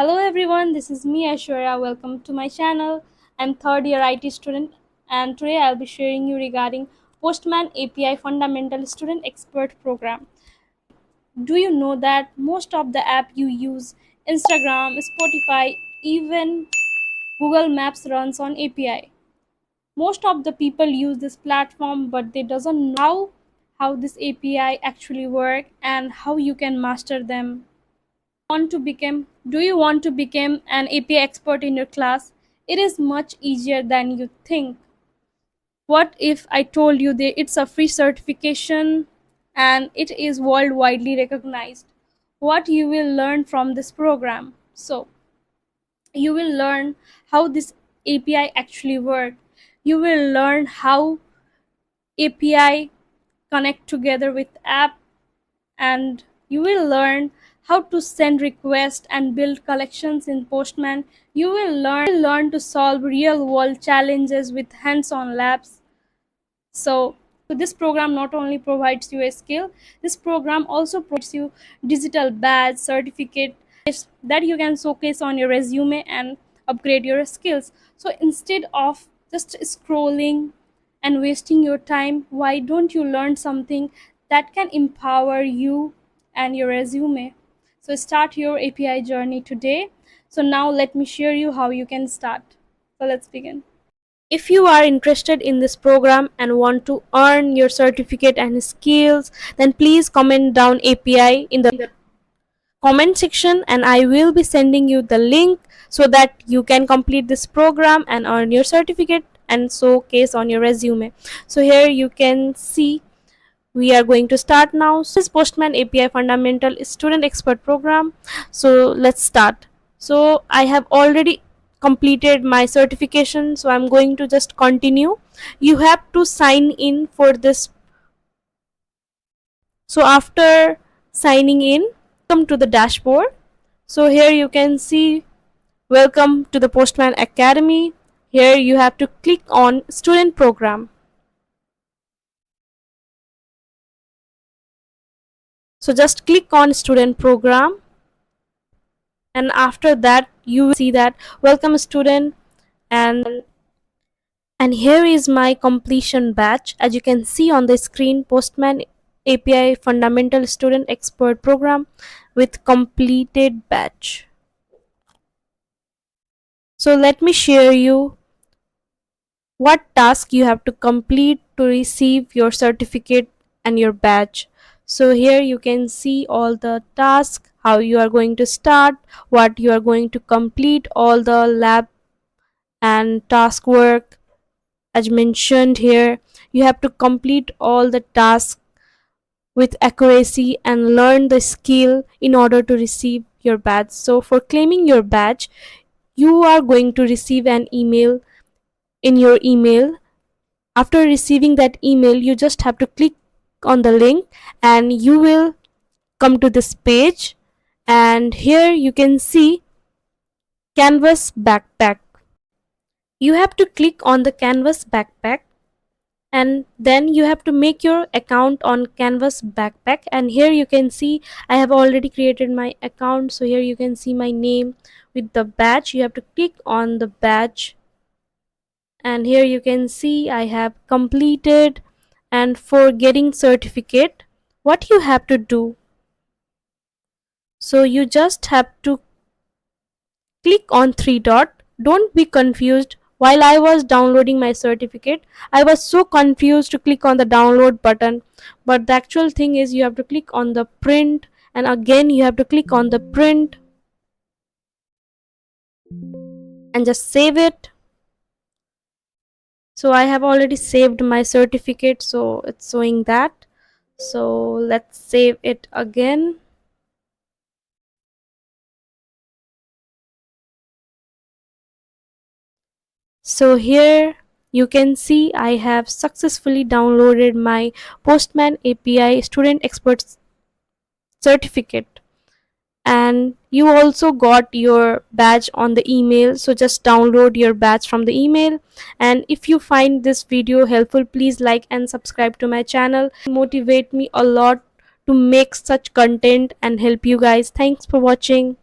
Hello everyone, this is me Aishwarya. Welcome to my channel. I'm third year IT student and today I'll be sharing you regarding Postman API Fundamental Student Expert Program. Do you know that most of the app you use, Instagram, Spotify, even Google Maps runs on API. Most of the people use this platform but they doesn't know how this API actually work and how you can master them. Do you want to become an API expert in your class? It is much easier than you think. What if I told you that it's a free certification and it is worldwide recognized? What you will learn from this program? So, you will learn how this API actually work. You will learn how API connect together with app, and you will learn how to send requests and build collections in Postman. You will learn to solve real world challenges with hands-on labs. So this program not only provides you a skill, this program also provides you digital badge certificate that you can showcase on your resume and upgrade your skills. So instead of just scrolling and wasting your time, why don't you learn something that can empower you and your resume? So start your API journey today. So now let me share you how you can start. So let's begin. If you are interested in this program and want to earn your certificate and skills, then please comment down API in the comment section and I will be sending you the link so that you can complete this program and earn your certificate and showcase on your resume. So here you can see we are going to start now. So this Postman API Fundamental Student Expert Program. So let's start. So I have already completed my certification, so I'm going to just continue. You have to sign in for this. So after signing in, come to the dashboard. So here you can see welcome to the Postman Academy. Here you have to click on student program. So just click on student program, and after that you will see that welcome student, and here is my completion batch. As you can see on the screen, Postman API Fundamental Student Expert Program with completed batch. So let me share you what task you have to complete to receive your certificate and your badge. So here you can see all the tasks, how you are going to start, what you are going to complete, all the lab and task work. As mentioned here, you have to complete all the tasks with accuracy and learn the skill in order to receive your badge. So for claiming your badge, you are going to receive an email in your email. After receiving that email, you just have to click on the link and you will come to this page, and here you can see Canvas backpack. You have to click on the Canvas backpack, and then you have to make your account on Canvas backpack. And here you can see I have already created my account. So here you can see my name with the badge. You have to click on the badge, and here you can see I have completed. And for getting certificate, what you have to do, so you just have to click on three dot. Don't be confused. While I was downloading my certificate, I was so confused to click on the download button, but the actual thing is you have to click on the print, and again you have to click on the print and just save it. So I have already saved my certificate, so it's showing that. So let's save it again. So here you can see I have successfully downloaded my Postman API Student Expert certificate, and you also got your badge on the email. So just download your badge from the email, and if you find this video helpful, please like and subscribe to my channel. Motivate me a lot to make such content and help you guys. Thanks for watching.